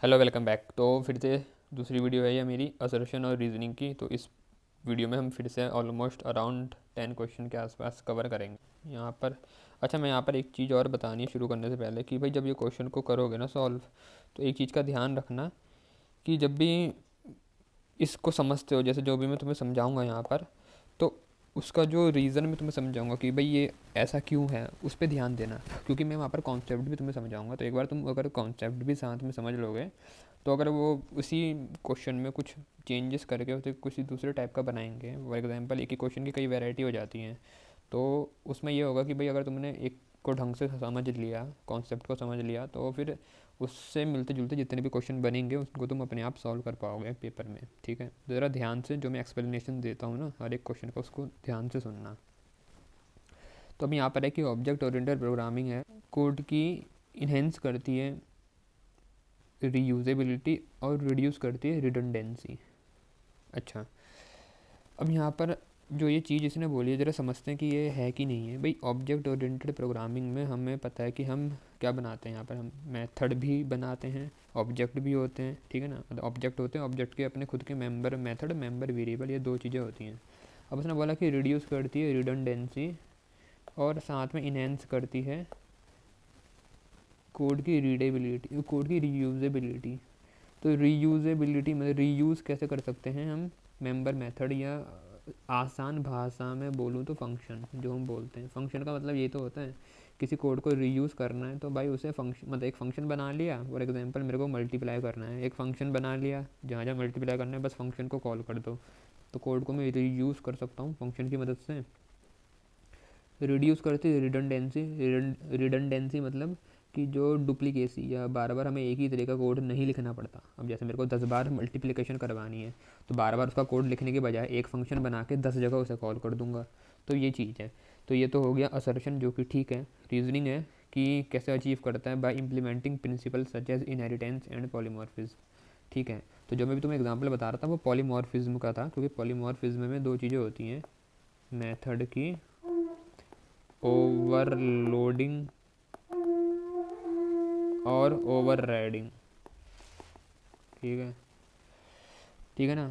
Hello, welcome back. तो फिर से दूसरी वीडियो है ये मेरी असर्शन और रीजनिंग की। तो इस वीडियो में हम फिर से ऑलमोस्ट अराउंड 10 क्वेश्चन के आसपास कवर करेंगे यहाँ पर। अच्छा, मैं यहाँ पर एक चीज़ और बतानी है शुरू करने से पहले कि भाई जब ये क्वेश्चन को करोगे ना सॉल्व, तो एक चीज़ का ध्यान रखना कि जब भी इसको समझते हो, जैसे जो भी मैं तुम्हें समझाऊंगा यहाँ पर, तो उसका जो रीज़न मैं तुम्हें समझाऊंगा कि भाई ये ऐसा क्यों है, उस पर ध्यान देना। क्योंकि मैं वहाँ पर कॉन्सेप्ट भी तुम्हें समझाऊंगा, तो एक बार तुम अगर कॉन्सेप्ट भी साथ में समझ लोगे, तो अगर वो उसी क्वेश्चन में कुछ चेंजेस करके उसे कुछ दूसरे टाइप का बनाएंगे, फॉर एग्जांपल एक ही क्वेश्चन की कई वैरायटी हो जाती हैं, तो उसमें ये होगा कि भाई अगर तुमने एक को ढंग से समझ लिया, कॉन्सेप्ट को समझ लिया, तो फिर उससे मिलते जुलते जितने भी क्वेश्चन बनेंगे उसको तुम अपने आप सॉल्व कर पाओगे पेपर में। ठीक है, ज़रा ध्यान से जो मैं एक्सप्लेनेशन देता हूँ ना हर एक क्वेश्चन का, उसको ध्यान से सुनना। तो अब यहाँ पर है कि ऑब्जेक्ट ओरिएंटेड प्रोग्रामिंग है, कोड की इन्हेंस करती है रीयूजेबिलिटी और रिड्यूस करती है रिडंडेंसी। अच्छा, अब यहाँ पर जो ये चीज़ इसने बोली है, ज़रा समझते हैं कि ये है कि नहीं है। भाई ऑब्जेक्ट ओरिएंटेड प्रोग्रामिंग में हमें पता है कि हम क्या बनाते हैं। यहाँ पर हम मेथड भी बनाते हैं, ऑब्जेक्ट भी होते हैं, ठीक है ना। मतलब ऑब्जेक्ट होते हैं, ऑब्जेक्ट के अपने खुद के मेंबर मेथड, मेंबर वेरिएबल, ये दो चीज़ें होती हैं। अब उसने बोला कि रिड्यूस करती है रिडंडेंसी और साथ में इन्हेंस करती है कोड की रीडेबिलिटी, कोड की रीयूजेबिलिटी। तो रीयूजेबिलिटी मतलब रीयूज़ कैसे कर सकते हैं हम मेंबर मेथड, या आसान भाषा में बोलूँ तो फंक्शन, जो हम बोलते हैं फंक्शन का मतलब ये तो होता है किसी कोड को रीयूज़ करना है, तो भाई उसे फंक्शन मतलब एक फ़ंक्शन बना लिया। फॉर एग्जांपल मेरे को मल्टीप्लाई करना है, एक फ़ंक्शन बना लिया, जहाँ जहाँ मल्टीप्लाई करना है बस फंक्शन को कॉल कर दो, तो कोड को मैं रीयूज़ कर सकता हूँ फंक्शन की मदद से। रिड्यूस करती है रिडंडेंसी, रिडंडेंसी मतलब कि जो डुप्लीकेसी या बार बार हमें एक ही तरह का कोड नहीं लिखना पड़ता। अब जैसे मेरे को 10 बार मल्टीप्लिकेशन करवानी है, तो बार बार उसका कोड लिखने के बजाय एक फंक्शन बना के 10 जगह उसे कॉल कर दूंगा। तो ये चीज़ है। तो ये तो हो गया असर्शन, जो कि ठीक है। रीजनिंग है कि कैसे अचीव करता है, by implementing principle such as inheritance and polymorphism. ठीक है, तो जो मैं भी तुम्हें एग्जाम्पल बता रहा था वो पॉलीमॉर्फिज्म का था, क्योंकि पॉलीमॉर्फिज्म में दो चीज़ें होती हैं, मेथड की ओवरलोडिंग और ओवरराइडिंग। ठीक है, ठीक है ना।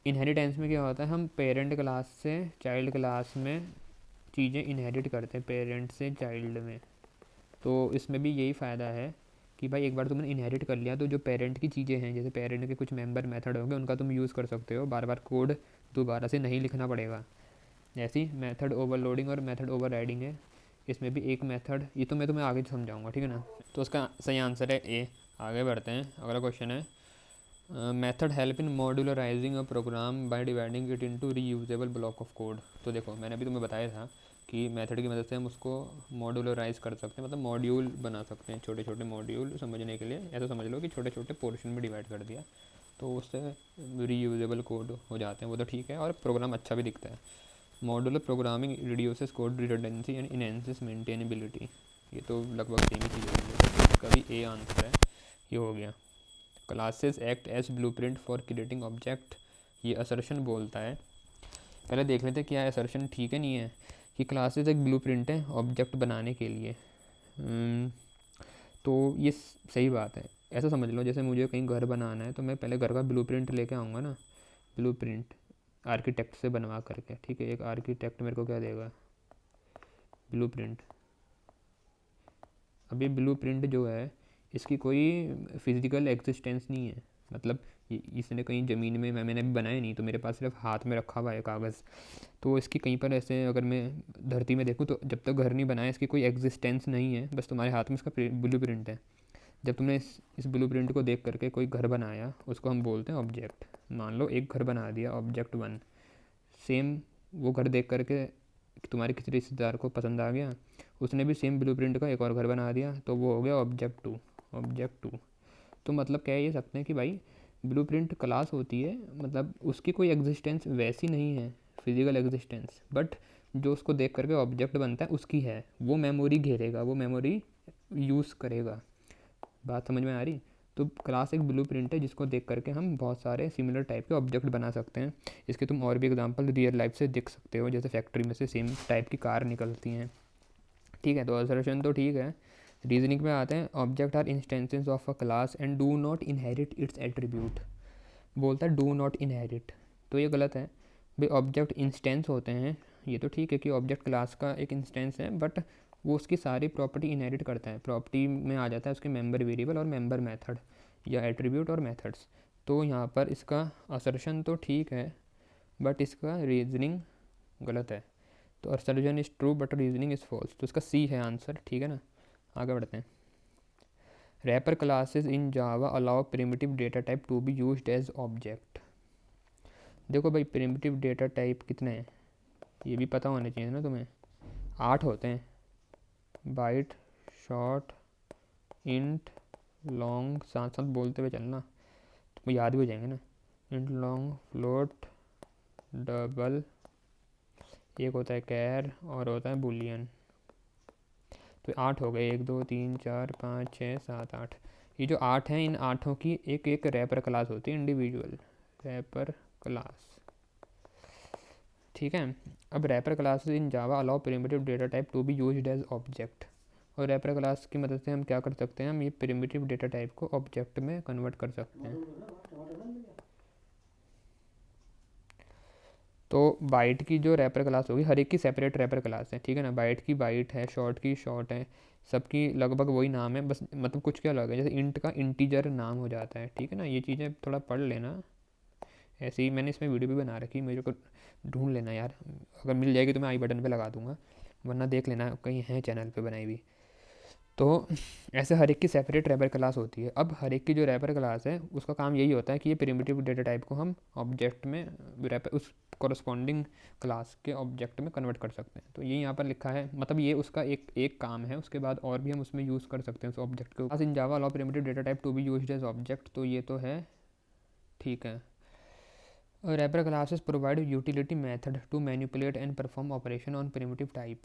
इनहेरिटेंस में क्या होता है, हम पेरेंट क्लास से चाइल्ड क्लास में चीज़ें इनहेरिट करते हैं, पेरेंट से चाइल्ड में। तो इसमें भी यही फ़ायदा है कि भाई एक बार तुमने इनहेरिट कर लिया, तो जो पेरेंट की चीज़ें हैं, जैसे पेरेंट के कुछ मेंबर मेथड होंगे, उनका तुम यूज़ कर सकते हो, बार बार कोड दोबारा से नहीं लिखना पड़ेगा। ऐसी मेथड ओवरलोडिंग और मेथड ओवरराइडिंग है। इसमें भी एक मेथड, ये तो मैं तुम्हें आगे समझाऊंगा, ठीक है ना। तो उसका सही आंसर है ए। आगे बढ़ते हैं, अगला क्वेश्चन है method help in modularising a program by dividing it into reusable block of code. तो देखो मैंने अभी तुम्हें बताया था कि मेथड की मदद से हम उसको मॉड्यूलराइज कर सकते हैं, मतलब मॉड्यूल बना सकते हैं, छोटे छोटे मॉड्यूल। समझने के लिए ऐसा समझ लो कि छोटे छोटे पोर्शन में डिवाइड कर दिया, तो उससे रीयूजेबल कोड हो जाते हैं, वो तो ठीक है, और प्रोग्राम अच्छा भी दिखता है। Modular programming reduces code redundancy and enhances maintainability. ये तो लगभग सेम ही चीज़ होगी, तो इसका भी ए आंसर है। ये हो गया। Classes act as blueprint for creating object, ये असर्शन बोलता है। पहले देख लेते हैं क्या असर्शन ठीक है नहीं है, कि क्लासेस एक ब्लूप्रिंट है ऑब्जेक्ट बनाने के लिए। तो ये सही बात है। ऐसा समझ लो जैसे मुझे कहीं घर बनाना है, तो मैं पहले घर का ब्लूप्रिंट लेके आऊँगा ना, ब्लूप्रिंट आर्किटेक्ट से बनवा करके। ठीक है, एक आर्किटेक्ट मेरे को क्या देगा, ब्लूप्रिंट। अब ये ब्लूप्रिंट जो है, इसकी कोई फिजिकल एग्जिस्टेंस नहीं है, मतलब इसने कहीं ज़मीन में मैंने अभी बनाया नहीं, तो मेरे पास सिर्फ हाथ में रखा हुआ है कागज़। तो इसकी कहीं पर ऐसे अगर मैं धरती में देखूँ, तो जब तक घर नहीं बनाया इसकी कोई एग्जिस्टेंस नहीं है, बस तुम्हारे हाथ में इसका ब्लूप्रिंट है। जब तुमने इस ब्लूप्रिंट को देख करके कोई घर बनाया, उसको हम बोलते हैं ऑब्जेक्ट। मान लो एक घर बना दिया, ऑब्जेक्ट 1। सेम वो घर देख करके तुम्हारे किसी रिश्तेदार को पसंद आ गया, उसने भी सेम ब्लूप्रिंट का एक और घर बना दिया, तो वो हो गया ऑब्जेक्ट 2। ऑब्जेक्ट 2। तो मतलब कह ये सकते हैं कि भाई ब्लूप्रिंट क्लास होती है, मतलब उसकी कोई एग्जिस्टेंस वैसी नहीं है, फिजिकल एग्जिस्टेंस, बट जो उसको देख करके ऑब्जेक्ट बनता है उसकी है, वो मेमोरी घेरेगा, वो मेमोरी यूज़ करेगा। बात समझ में आ रही। तो क्लास एक ब्लूप्रिंट है जिसको देख करके हम बहुत सारे सिमिलर टाइप के ऑब्जेक्ट बना सकते हैं। इसके तुम और भी एग्जांपल रियल लाइफ से देख सकते हो, जैसे फैक्ट्री में से सेम टाइप की कार निकलती हैं। ठीक है, तो असर्शन तो ठीक है, रीजनिंग में आते हैं, object are instances of a class and do not inherit its attribute. बोलता है डू नॉट इनहेरिट, तो ये गलत है भाई। ऑब्जेक्ट इंस्टेंस होते हैं, ये तो ठीक है कि ऑब्जेक्ट क्लास का एक इंस्टेंस है, बट वो उसकी सारी प्रॉपर्टी इनहेरिट करता है। प्रॉपर्टी में आ जाता है उसके मेंबर वेरिएबल और मेंबर मेथड या एट्रीब्यूट और मेथड्स। तो यहाँ पर इसका असर्शन तो ठीक है बट इसका रीजनिंग गलत है। तो assertion is true but reasoning is false, तो इसका सी है आंसर। ठीक है ना, आगे बढ़ते हैं। Wrapper classes in Java allow primitive data type to be used as object. देखो भाई प्रिमिटिव डेटा टाइप कितने हैं ये भी पता होने चाहिए ना तुम्हें। 8 होते हैं, बाइट, शॉर्ट, इंट, लॉन्ग, साथ साथ बोलते हुए चलना तो याद भी हो जाएंगे ना। इंट, लॉन्ग, फ्लोट, डबल, एक होता है कैर और होता है बुलियन। तो 8 हो गए, 1 2 3 4 5 6 7 8। ये जो 8 हैं, इन 8 की एक एक रैपर क्लास होती है, इंडिविजुअल रैपर क्लास। ठीक है, अब wrapper class in Java allow primitive data type to be used as object. और रैपर क्लास की मदद से हम क्या कर सकते हैं, हम ये प्रिमिटिव डेटा टाइप को ऑब्जेक्ट में कन्वर्ट कर सकते हैं। तो बाइट की जो रैपर क्लास होगी, हर एक की सेपरेट रैपर क्लास है। ठीक है ना, बाइट की बाइट है, शॉर्ट की शॉर्ट है, सबकी लगभग वही नाम है, बस मतलब कुछ क्या अलग है। जैसे इंट का इंटीजर नाम हो जाता है। ठीक है ना, ये चीज़ें थोड़ा पढ़ लेना। ऐसे ही मैंने इसमें वीडियो भी बना रखी, मेरे को ढूंढ लेना यार, अगर मिल जाएगी तो मैं आई बटन पे लगा दूंगा, वरना देख लेना कहीं है चैनल पे बनाई हुई। तो ऐसे हर एक की सेपरेट रैपर क्लास होती है। अब हर एक की जो रैपर क्लास है उसका काम यही होता है कि ये प्रिमिटिव डेटा टाइप को हम ऑब्जेक्ट में रैपर उस कॉरस्पॉन्डिंग क्लास के ऑब्जेक्ट में कन्वर्ट कर सकते हैं। तो ये यहाँ पर लिखा है, मतलब ये उसका एक काम है। उसके बाद और भी हम उसमें यूज़ कर सकते हैं उस ऑब्जेक्ट को। In Java allow primitive data type to be used as object, तो ये तो है ठीक है। Wrapper classes provide utility method to manipulate and perform operation on primitive type.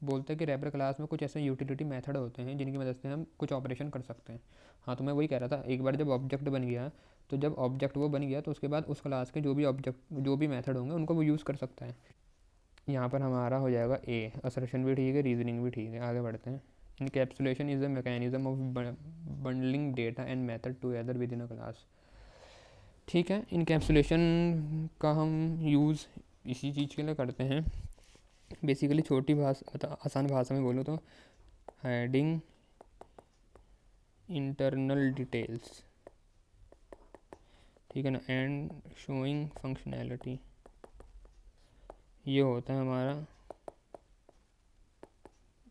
बोलते हैं कि रैपर क्लास में कुछ ऐसे यूटिलिटी मेथड होते हैं जिनकी मदद से हम कुछ ऑपरेशन कर सकते हैं। हाँ, तो मैं वही कह रहा था, एक बार जब ऑब्जेक्ट बन गया, तो जब ऑब्जेक्ट वो बन गया तो उसके बाद उस क्लास के जो भी मेथड होंगे उनको वो यूज़ कर सकता है। यहाँ पर हमारा हो जाएगा ए, असर्शन भी ठीक है, रीजनिंग भी ठीक है। आगे बढ़ते हैं। Encapsulation is a mechanism of bundling data and method together with in a class. ठीक है, इनकैप्सुलेशन का हम यूज़ इसी चीज़ के लिए करते हैं। बेसिकली छोटी भाषा, आसान भाषा में बोलो तो हाइडिंग इंटरनल डिटेल्स, ठीक है ना, एंड शोइंग फंक्शनैलिटी, ये होता है हमारा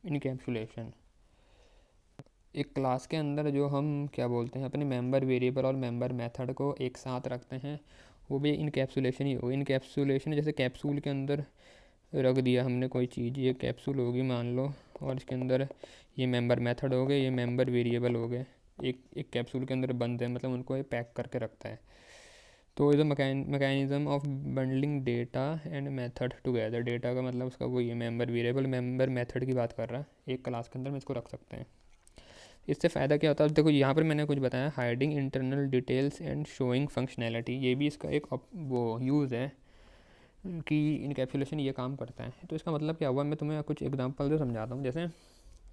इनकैप्सुलेशन। एक क्लास के अंदर जो हम क्या बोलते हैं अपने मेंबर वेरिएबल और मेंबर मेथड को एक साथ रखते हैं, वो भी इनकैप्सुलेशन ही होगा। इनकैप्सुलेशन जैसे कैप्सूल के अंदर रख दिया हमने कोई चीज़, ये कैप्सूल होगी मान लो, और इसके अंदर ये मेंबर मेथड हो गए, ये मेंबर वेरिएबल हो गए, एक कैप्सूल के अंदर बंद है, मतलब उनको ये पैक करके रखता है। तो is a mechanism of bundling data and method together. Data का मतलब उसका वही है मेंबर वेरिएबल, मेंबर मेथड की बात कर रहा है, एक क्लास के अंदर में इसको रख सकते हैं। इससे फ़ायदा क्या होता है, देखो यहाँ पर मैंने कुछ बताया, hiding internal details and showing functionality, ये भी इसका एक वो यूज़ है कि इनकैप्सुलेशन ये काम करता है। तो इसका मतलब क्या हुआ, मैं तुम्हें कुछ एग्जांपल से समझाता हूँ। जैसे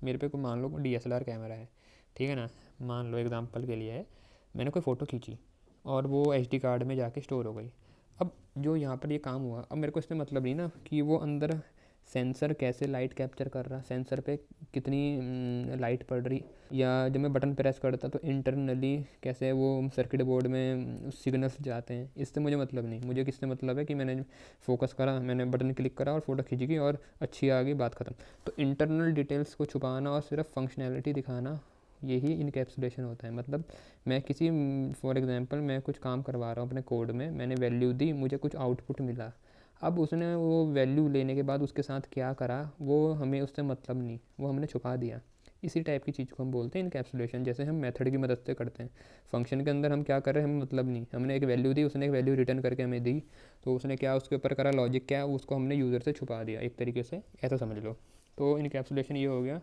मेरे पे को मान लो DSLR कैमरा है, ठीक है ना, मान लो एग्जांपल के लिए है, मैंने कोई फ़ोटो खींची और वो SD कार्ड में जाके स्टोर हो गई। अब जो यहाँ पर ये काम हुआ, अब मेरे को इससे मतलब नहीं ना कि वो अंदर सेंसर कैसे लाइट कैप्चर कर रहा, सेंसर पे कितनी लाइट पड़ रही, या जब मैं बटन प्रेस करता तो इंटरनली कैसे वो सर्किट बोर्ड में सिग्नल्स जाते हैं, इससे मुझे मतलब नहीं। मुझे किससे मतलब है कि मैंने फोकस करा, मैंने बटन क्लिक करा और फोटो खींच गई और अच्छी आ गई, बात ख़त्म। तो इंटरनल डिटेल्स को छुपाना और सिर्फ फंक्शनैलिटी दिखाना, यही इनकैप्सुलेशन होता है। मतलब मैं किसी, फॉर एग्जांपल मैं कुछ काम करवा रहा हूँ अपने कोड में, मैंने वैल्यू दी, मुझे कुछ आउटपुट मिला, अब उसने वो वैल्यू लेने के बाद उसके साथ क्या करा वो हमें उससे मतलब नहीं, वो हमने छुपा दिया। इसी टाइप की चीज़ को हम बोलते हैं इनकैप्सुलेशन। जैसे हम मेथड की मदद से करते हैं, फंक्शन के अंदर हम क्या कर रहे हैं हमें मतलब नहीं, हमने एक वैल्यू दी, उसने एक वैल्यू रिटर्न करके हमें दी, तो उसने क्या उसके ऊपर करा, लॉजिक क्या, उसको हमने यूज़र से छुपा दिया एक तरीके से, ऐसा समझ लो। तो इनकैप्सुलेशन ये हो गया।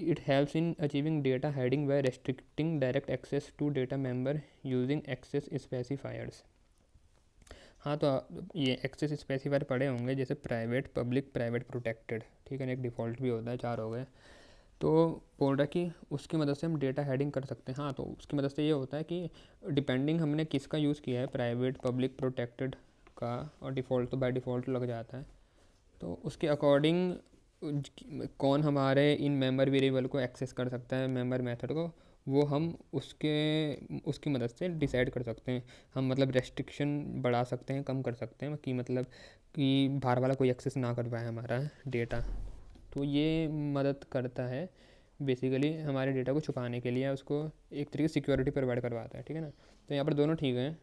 It helps in achieving data hiding by restricting direct access to data member using access specifiers. हाँ, तो ये एक्सेस स्पेसिफायर पढ़े होंगे, जैसे प्राइवेट, पब्लिक, प्राइवेट, प्रोटेक्टेड, ठीक है ना, एक डिफ़ॉल्ट भी होता है, 4 हो गए। तो बोल रहा है कि उसकी मदद से हम डेटा हेडिंग कर सकते हैं। हाँ, तो उसकी मदद से ये होता है कि डिपेंडिंग हमने किसका यूज़ किया है, प्राइवेट, पब्लिक, प्रोटेक्टेड का, और डिफ़ॉल्ट तो बाय डिफ़ॉल्ट लग जाता है, तो उसके अकॉर्डिंग कौन हमारे इन मेंबर वेरिएबल को एक्सेस कर सकता है, मेंबर मेथड को, वो हम उसकी मदद से डिसाइड कर सकते हैं। हम मतलब रेस्ट्रिक्शन बढ़ा सकते हैं, कम कर सकते हैं, कि मतलब कि बाहर वाला कोई एक्सेस ना कर पाए हमारा डेटा। तो ये मदद करता है बेसिकली हमारे डेटा को छुपाने के लिए, उसको एक तरीके से सिक्योरिटी प्रोवाइड करवाता है, ठीक है ना। तो यहाँ पर दोनों ठीक हैं,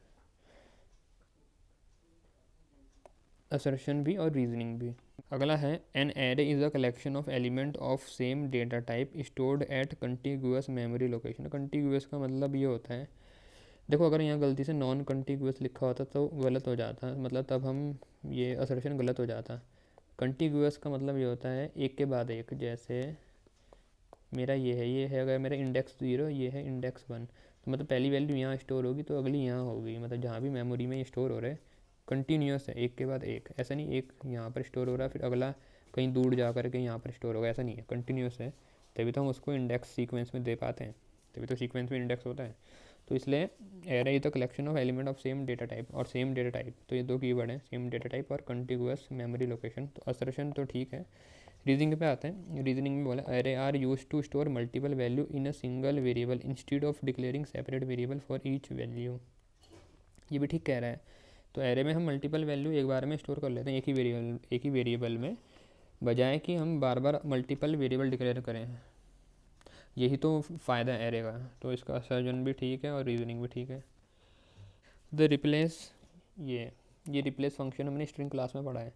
असर्शन भी और रीजनिंग भी। अगला है an array is a collection of element of same data type stored at contiguous memory location. Contiguous का मतलब ये होता है, देखो अगर यहाँ गलती से नॉन कंटिगुअस लिखा होता तो गलत हो जाता, मतलब तब हम ये असर्शन गलत हो जाता। कंटिगुअस का मतलब ये होता है एक के बाद एक, जैसे मेरा ये है अगर मेरा इंडेक्स 0, ये है इंडेक्स 1, तो मतलब पहली वैल्यू यहाँ स्टोर होगी तो अगली यहाँ होगी, मतलब जहाँ भी मेमोरी में ये स्टोर हो रहा है कंटिन्यूस है, एक के बाद एक, ऐसा नहीं एक यहाँ पर स्टोर हो रहा है फिर अगला कहीं दूर जा कर के यहाँ पर स्टोर होगा, ऐसा नहीं है, कंटिन्यूस है, तभी तो हम उसको इंडेक्स सीक्वेंस में दे पाते हैं, तभी तो सीक्वेंस में इंडेक्स होता है। तो इसलिए array is the collection of element of same data type, और सेम डेटा टाइप तो ये दो कीवर्ड हैं, सेम डेटा टाइप और कंटिगुअस मेमोरी लोकेशन। तो असर्शन तो ठीक है। रीजनिंग पे आते हैं। रीजनिंग में बोला array are use to store multiple value in a single variable instead of declaring separate variable for each value. ये भी ठीक कह रहा है। तो एरे में हम मल्टीपल वैल्यू एक बार में स्टोर कर लेते हैं एक ही वेरिएबल में, बजाय कि हम बार बार मल्टीपल वेरिएबल डिक्लेयर करें। यही तो फ़ायदा है एरे का। तो इसका सर्जन भी ठीक है और रीजनिंग भी ठीक है। द रिप्लेस, ये रिप्लेस फंक्शन हमने स्ट्रिंग क्लास में पढ़ा है।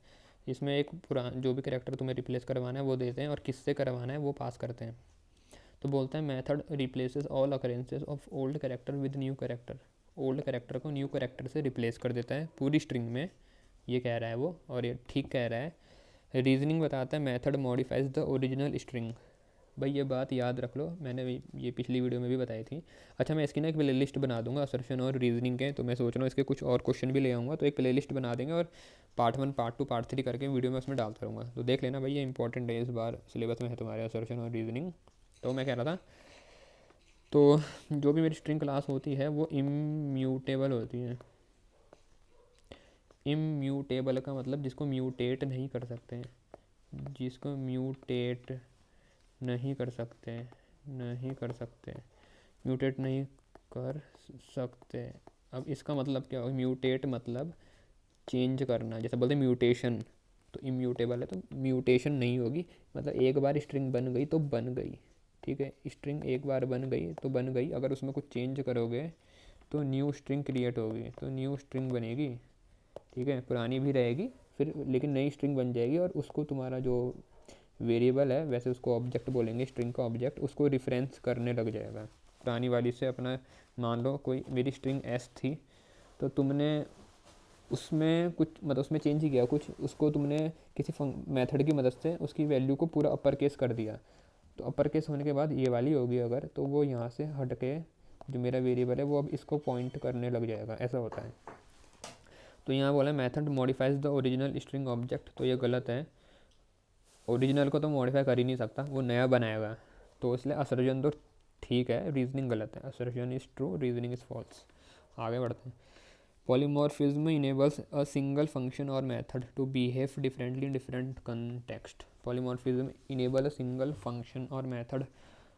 इसमें एक जो भी कैरेक्टर तुम्हें रिप्लेस करवाना है वो देते हैं और किससे करवाना है वो पास करते हैं। तो बोलता है method replaces all occurrences of old character with new character. Old character को न्यू कैरेक्टर से रिप्लेस कर देता है पूरी स्ट्रिंग में, ये कह रहा है वो, और ये ठीक कह रहा है। रीजनिंग बताता है method modifies the original string. भाई ये बात याद रख लो, मैंने ये पिछली वीडियो में भी बताई थी। अच्छा, मैं इसकी ना एक प्ले लिस्ट बना दूंगा असर्शन और रीजनिंग के, तो मैं सोच रहा हूँ इसके कुछ और क्वेश्चन भी ले आऊँगा, तो एक प्ले लिस्ट बना देंगे और पार्ट 1, पार्ट 2, पार्ट 3 करके वीडियो में उसमें डालता रहूँगा। तो देख लेना भाई, ये इंपॉर्टेंट है, इस बार सिलेबस में है तुम्हारे असर्शन और रीजनिंग। तो मैं कह रहा था, तो जो भी मेरी स्ट्रिंग क्लास होती है वो इम्यूटेबल होती है। इम्यूटेबल का मतलब जिसको म्यूटेट नहीं कर सकते हैं, जिसको म्यूटेट नहीं कर सकते, नहीं कर सकते, म्यूटेट नहीं कर सकते। अब इसका मतलब क्या होगा, म्यूटेट मतलब चेंज करना, जैसे बोलते हैं म्यूटेशन, तो इम्यूटेबल है तो म्यूटेशन नहीं होगी, मतलब एक बार स्ट्रिंग बन गई तो बन गई, ठीक है। स्ट्रिंग एक बार बन गई तो बन गई, अगर उसमें कुछ चेंज करोगे तो न्यू स्ट्रिंग क्रिएट होगी, तो न्यू स्ट्रिंग बनेगी, ठीक है। पुरानी भी रहेगी फिर, लेकिन नई स्ट्रिंग बन जाएगी, और उसको तुम्हारा जो वेरिएबल है, वैसे उसको ऑब्जेक्ट बोलेंगे, स्ट्रिंग का ऑब्जेक्ट, उसको रिफरेंस करने लग जाएगा पुरानी वाली से। अपना मान लो कोई मेरी स्ट्रिंग एस थी, तो तुमने उसमें कुछ मतलब उसमें चेंज ही किया कुछ, उसको तुमने किसी मेथड की मदद से उसकी वैल्यू को पूरा अपर केस कर दिया, तो अपर केस होने के बाद ये वाली होगी अगर, तो वो यहाँ से हट के जो मेरा वेरिएबल है वो अब इसको पॉइंट करने लग जाएगा, ऐसा होता है। तो यहाँ बोला method modifies the original string object, तो ये गलत है। ओरिजिनल को तो मॉडिफाई कर ही नहीं सकता, वो नया बनाएगा, तो इसलिए असर्जन तो ठीक है, रीजनिंग गलत है। Assertion is true, reasoning is false. आगे बढ़ते हैं। Polymorphism enables a single function और method to behave differently in different context. Polymorphism enable a single function और मेथड।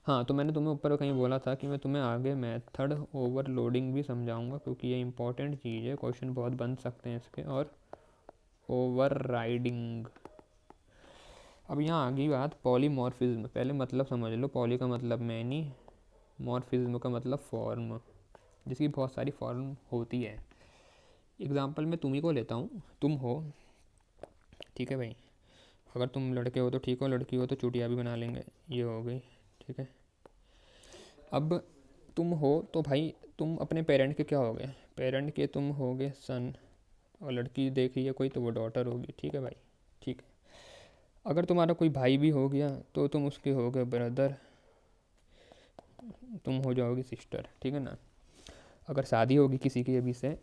हाँ, तो मैंने तुम्हें ऊपर कहीं बोला था कि मैं तुम्हें आगे मेथड ओवरलोडिंग भी समझाऊंगा, क्योंकि ये इंपॉर्टेंट चीज़ है, क्वेश्चन बहुत बन सकते हैं इसके। और ओवरराइडिंग। अब यहाँ आ गई बात पॉलीमॉर्फिज्म। पहले मतलब समझ लो, पॉली का मतलब मैनी, मॉर्फिज्म का मतलब फॉर्म, जिसकी बहुत सारी फॉर्म होती है। एग्जाम्पल में तुम ही को लेता हूँ, तुम हो, ठीक है भाई, अगर तुम लड़के हो तो ठीक हो, लड़की हो तो चुटिया भी बना लेंगे, ये हो गई, ठीक है। अब तुम हो तो भाई तुम अपने पेरेंट के क्या हो गए, पेरेंट के तुम हो गए सन, और लड़की देख रही है कोई तो वो डॉटर होगी, ठीक है भाई, ठीक है। अगर तुम्हारा कोई भाई भी हो गया तो तुम उसके हो गए ब्रदर, तुम हो जाओगी सिस्टर, ठीक है ना। अगर शादी होगी किसी की अभी से,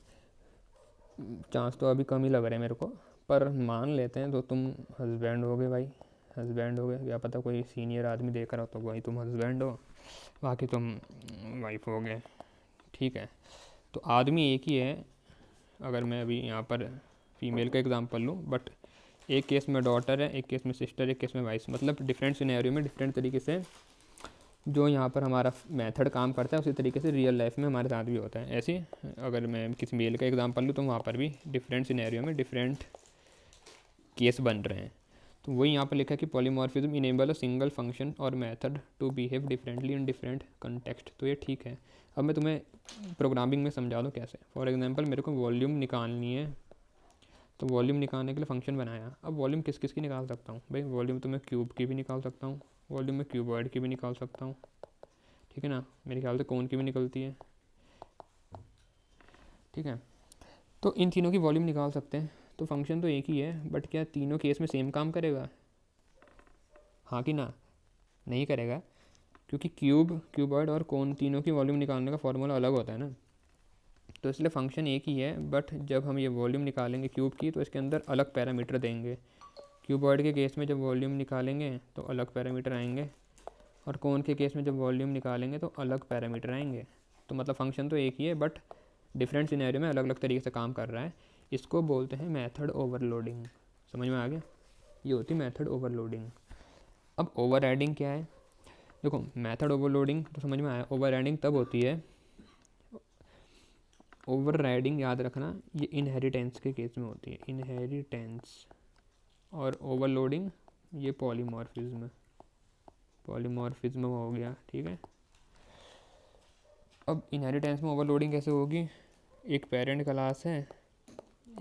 चांस तो अभी कम ही लग रहे हैं मेरे को, पर मान लेते हैं, तो तुम हस्बैंड हो गए भाई, हस्बैंड हो गए, क्या पता कोई सीनियर आदमी देख रहा हो तो वही तुम हस्बैंड हो, बाकी तुम वाइफ हो गए, ठीक है। तो आदमी एक ही है, अगर मैं अभी यहाँ पर फीमेल का एग्जांपल लूँ, बट एक केस में डॉटर है, एक केस में सिस्टर, एक केस में वाइफ, मतलब डिफरेंट सिनेरियो में डिफरेंट तरीके से जो यहाँ पर हमारा मेथड काम करता है उसी तरीके से रियल लाइफ में हमारे साथ भी होता है। ऐसे अगर मैं किसी मेल का एग्जांपल लूँ तो वहाँ पर भी डिफरेंट सिनेरियो में डिफरेंट केस बन रहे हैं। तो वही यहाँ पर लिखा है कि polymorphism enable a single function और method to behave differently in different context. तो ये ठीक है। अब मैं तुम्हें प्रोग्रामिंग में समझा दूँ कैसे। फॉर एग्जांपल मेरे को वॉल्यूम निकालनी है, तो वॉल्यूम निकालने के लिए फंक्शन बनाया। अब वॉल्यूम किस किस की निकाल सकता हूँ भाई? वॉल्यूम तो मैं क्यूब की भी निकाल सकता हूँ, वॉल्यूम में क्यूबॉइड की भी निकाल सकता हूँ, ठीक है ना। मेरे ख्याल से कौन की भी निकलती है, ठीक है। तो इन तीनों की वॉल्यूम निकाल सकते हैं। तो फंक्शन तो एक ही है, बट क्या तीनों केस में सेम काम करेगा? हाँ कि ना? नहीं करेगा, क्योंकि क्यूब, क्यूबॉइड और कोन तीनों की वॉल्यूम निकालने का फॉर्मूला अलग होता है ना। तो इसलिए फंक्शन एक ही है, बट जब हम ये वॉल्यूम निकालेंगे क्यूब की तो इसके अंदर अलग पैरामीटर देंगे। क्यूबॉइड के केस में जब वॉल्यूम निकालेंगे तो अलग पैरामीटर आएंगे, और कोन के केस में जब वॉल्यूम निकालेंगे तो अलग पैरामीटर आएंगे। तो मतलब फंक्शन तो एक ही है, बट डिफरेंट सिनेरियो में अलग अलग तरीके से काम कर रहा है। इसको बोलते हैं मेथड ओवरलोडिंग। समझ में आ गया? ये होती है मेथड ओवरलोडिंग। अब ओवर राइडिंग क्या है? देखो, मेथड ओवरलोडिंग तो समझ में आया। ओवर राइडिंग तब होती है, ओवर राइडिंग याद रखना ये इनहेरिटेंस के केस में होती है, इनहेरिटेंस। और ओवरलोडिंग ये पॉलीमॉर्फिज्म, पॉलीमॉर्फिज्म हो गया, ठीक है। अब इनहेरिटेंस में ओवरलोडिंग कैसे होगी? एक पेरेंट क्लास है,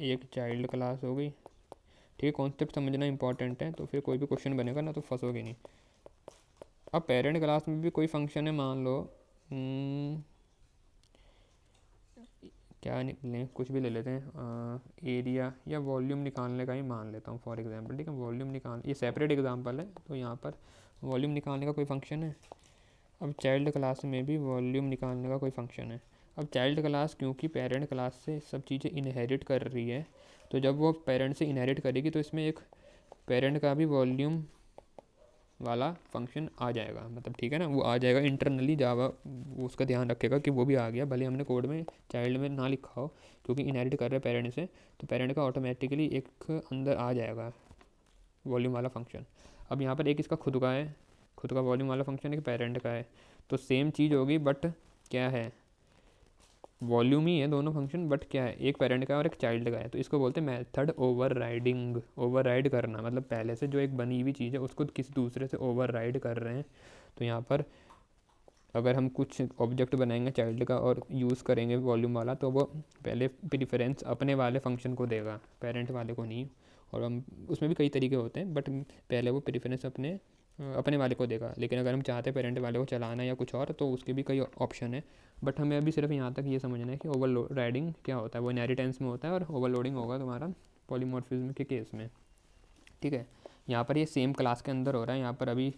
एक चाइल्ड क्लास हो गई, ठीक है। कॉन्सेप्ट समझना इंपॉर्टेंट है, तो फिर कोई भी क्वेश्चन बनेगा ना तो फंसोगे नहीं। अब पेरेंट क्लास में भी कोई फंक्शन है, मान लो क्या लें, कुछ भी ले लेते हैं, एरिया या वॉल्यूम निकालने का ही मान लेता हूँ फॉर एग्जांपल, ठीक है। वॉल्यूम निकाल, ये सेपरेट एग्जांपल है, तो यहाँ पर वॉल्यूम निकालने का कोई फंक्शन है। अब चाइल्ड क्लास में भी वॉल्यूम निकालने का कोई फंक्शन है। अब चाइल्ड क्लास क्योंकि पेरेंट क्लास से सब चीज़ें इनहेरिट कर रही है, तो जब वो पेरेंट से इनहेरिट करेगी तो इसमें एक पेरेंट का भी वॉल्यूम वाला फंक्शन आ जाएगा, मतलब ठीक है ना, वो आ जाएगा इंटरनली। जावा उसका ध्यान रखेगा कि वो भी आ गया, भले हमने कोड में चाइल्ड में ना लिखा हो, क्योंकि इनहेरिट कर रहे हैं पेरेंट से, तो पेरेंट का ऑटोमेटिकली एक अंदर आ जाएगा वॉल्यूम वाला फंक्शन। अब यहाँ पर एक इसका खुद का है, खुद का वॉल्यूम वाला फंक्शन एक पेरेंट का है, तो सेम चीज़ होगी, बट क्या है, वॉल्यूम ही है दोनों फंक्शन, बट क्या है, एक पेरेंट का है और एक चाइल्ड का है। तो इसको बोलते हैं method over riding. Over ride करना मतलब पहले से जो एक बनी हुई चीज़ है उसको किसी दूसरे से ओवर राइड कर रहे हैं। तो यहाँ पर अगर हम कुछ ऑब्जेक्ट बनाएंगे चाइल्ड का और यूज़ करेंगे वॉल्यूम वाला, तो वो पहले प्रीफरेंस अपने वाले फंक्शन को देगा, पेरेंट वाले को नहीं। और हम उसमें भी कई तरीके होते हैं, बट पहले वो प्रीफरेंस अपने वाले को देगा। लेकिन अगर हम चाहते हैं पेरेंट वाले को चलाना या कुछ और, तो उसके भी कई ऑप्शन है। बट हमें अभी सिर्फ यहाँ तक ये समझना है कि ओवर राइडिंग क्या होता है। वो इनहेरिटेंस में होता है, और ओवरलोडिंग होगा तुम्हारा पॉलीमॉर्फिज्म के केस में, ठीक है। यहाँ पर ये सेम क्लास के अंदर हो रहा है, यहाँ पर अभी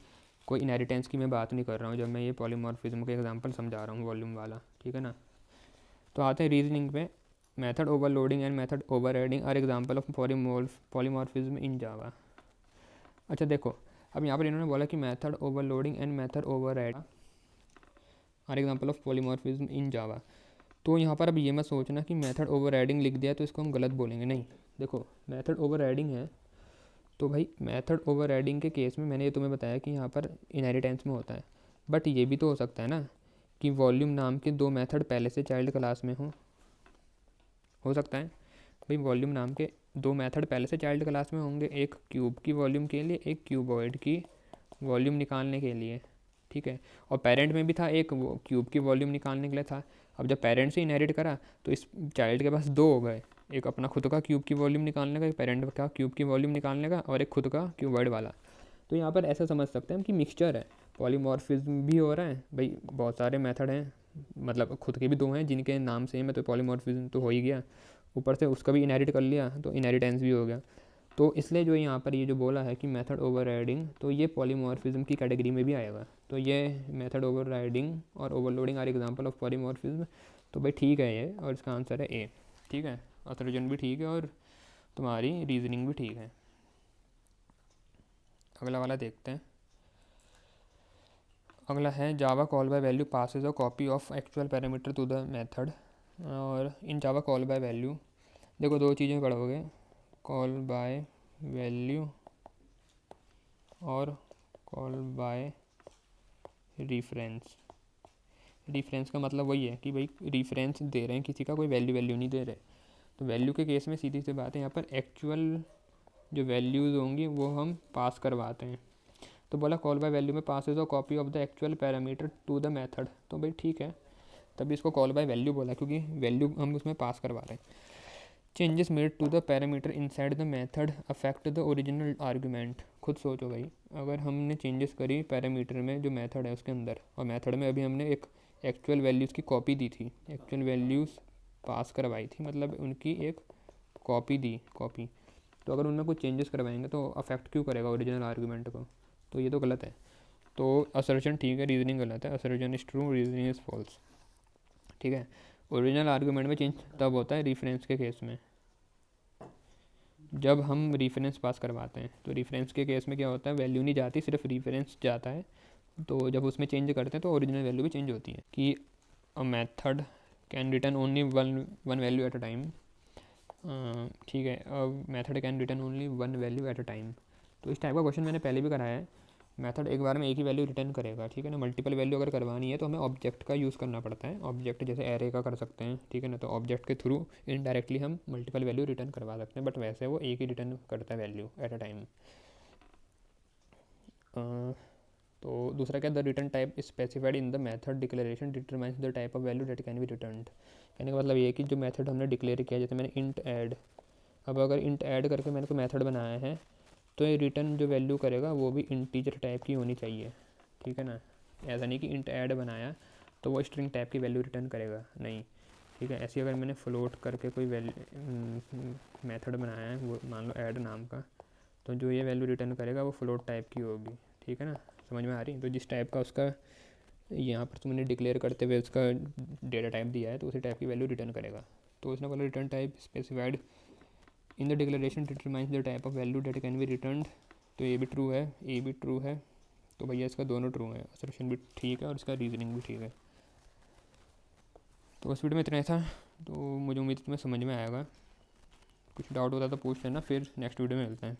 कोई इनहेरिटेंस की मैं बात नहीं कर रहा हूँ जब मैं ये पॉलीमॉर्फिज्म के एग्जांपल समझा रहा हूँ वॉल्यूम वाला, ठीक है ना। तो आते हैं रीजनिंग पे। Method overloading and method overriding are example of polymorphism in Java. अच्छा देखो, अब यहाँ पर इन्होंने बोला कि method overloading and method overriding are example of polymorphism in Java. तो यहाँ पर अब ये मत सोचना कि मेथड ओवर राइडिंग लिख दिया तो इसको हम गलत बोलेंगे, नहीं। देखो, मेथड ओवर राइडिंग है तो भाई मेथड ओवर राइडिंग के केस में मैंने ये तुम्हें बताया कि यहाँ पर इनहेरिटेंस में होता है, बट ये भी तो हो सकता है ना कि वॉल्यूम नाम के दो मेथड पहले से चाइल्ड क्लास में हो सकता है भाई। वॉल्यूम नाम के दो मेथड पहले से चाइल्ड क्लास में होंगे, एक क्यूब की वॉल्यूम के लिए, एक क्यूबॉइड की वॉल्यूम निकालने के लिए, ठीक है। और पेरेंट में भी था एक, वो क्यूब की वॉल्यूम निकालने के लिए था। अब जब पेरेंट से इनहेरिट करा तो इस चाइल्ड के पास दो हो गए, एक अपना खुद का क्यूब की वॉल्यूम निकालने का, एक पेरेंट का क्यूब की वॉल्यूम निकालने का, और एक खुद का क्यूबॉइड वाला। तो यहाँ पर ऐसा समझ सकते हैं हम कि मिक्सचर है, पॉलीमॉर्फिज्म भी हो रहा है भाई। बहुत सारे मेथड हैं, मतलब खुद के भी दो हैं जिनके नाम सेम है, तो पॉलीमॉर्फिज्म तो हो ही गया, ऊपर से उसका भी इनहेरिट कर लिया तो इनहेरिटेंस भी हो गया। तो इसलिए जो यहाँ पर ये जो बोला है कि मेथड ओवर राइडिंग, तो ये पॉलीमॉर्फिज्म की कैटेगरी में भी आएगा। तो ये मेथड ओवर राइडिंग और overloading are example of polymorphism. तो भाई ठीक है ये, और इसका आंसर है ए, ठीक है। अर्थोजन भी ठीक है और तुम्हारी रीजनिंग भी ठीक है। अगला वाला देखते हैं। अगला है Java call by value passes a copy of actual parameter to the method. और in Java call by value देखो दो चीज़ें पढ़ोगे, कॉल बाय वैल्यू और कॉल बाय रेफरेंस। रेफरेंस का मतलब वही है कि भाई रेफरेंस दे रहे हैं किसी का, कोई वैल्यू नहीं दे रहे। तो वैल्यू के केस में सीधी सी बात है, यहाँ पर एक्चुअल जो वैल्यूज़ होंगी वो हम पास करवाते हैं। तो बोला कॉल बाय वैल्यू में passes a copy of the actual parameter to the method, तो भाई ठीक है, तभी इसको कॉल बाय वैल्यू बोला क्योंकि वैल्यू हम उसमें पास करवा रहे हैं। Changes made to the parameter inside the method affect the original argument. खुद सोचो भाई, अगर हमने चेंजेस करी पैरामीटर में जो मेथड है उसके अंदर, और मेथड में अभी हमने एक एक्चुअल वैल्यूज़ की कॉपी दी थी, एक्चुअल वैल्यूज़ पास करवाई थी, मतलब उनकी एक कॉपी दी, कॉपी, तो अगर उनमें कुछ चेंजेस करवाएंगे तो अफेक्ट क्यों करेगा ओरिजिनल आर्गूमेंट को, तो ये तो गलत है। तो असर्शन ठीक है, रीजनिंग गलत है, assertion is true, reasoning is false. ठीक है, ओरिजिनल आर्गूमेंट में चेंज तब होता है रेफरेंस के केस में, जब हम रेफरेंस पास करवाते हैं। तो रेफरेंस के केस में क्या होता है, वैल्यू नहीं जाती, सिर्फ रेफरेंस जाता है। तो जब उसमें चेंज करते हैं तो ओरिजिनल वैल्यू भी चेंज होती है कि a method can return only one value at a time. ठीक है, method can return only one value at a time. तो इस टाइप का क्वेश्चन मैंने पहले भी कराया है। मेथड एक बार में एक ही वैल्यू रिटर्न करेगा, ठीक है ना। मल्टीपल वैल्यू अगर करवानी है तो हमें ऑब्जेक्ट का यूज़ करना पड़ता है, ऑब्जेक्ट जैसे एरे का कर सकते हैं, ठीक है ना। तो ऑब्जेक्ट के थ्रू इनडायरेक्टली हम मल्टीपल वैल्यू रिटर्न करवा सकते हैं, बट वैसे वो एक ही रिटर्न करता है वैल्यू एट अ टाइम। तो दूसरा क्या, the return type specified in the method declaration determines the type of value that can be return. कहने का मतलब ये है कि जो मेथड हमने डिक्लेयर किया, जैसे मैंने इंट ऐड, अब अगर इंट ऐड करके मैंने कोई मेथड बनाया है तो ये रिटर्न जो वैल्यू करेगा वो भी इंटीजर टाइप की होनी चाहिए, ठीक है ना। ऐसा नहीं कि इंट ऐड बनाया तो वो स्ट्रिंग टाइप की वैल्यू रिटर्न करेगा, नहीं, ठीक है। ऐसी अगर मैंने फ्लोट करके कोई मेथड बनाया है, वो मान लो ऐड नाम का, तो जो ये वैल्यू रिटर्न करेगा वो फ्लोट टाइप की होगी, ठीक है ना। समझ में आ रही। तो जिस टाइप का उसका यहाँ पर तुमने डिक्लेयर करते हुए उसका डेटा टाइप दिया है तो उसी टाइप की वैल्यू रिटर्न करेगा। तो उसने बोला return type specified in the declaration determines the type of value date can be return. तो ये भी ट्रू है, ये भी ट्रू है, तो भैया इसका दोनों ट्रू है, असर्शन भी ठीक है और इसका रीजनिंग भी ठीक है। तो इस वीडियो में इतना ही था, तो मुझे उम्मीद है तुम्हें समझ में आएगा। कुछ डाउट होता तो पूछ लेना, फिर नेक्स्ट वीडियो में मिलते हैं।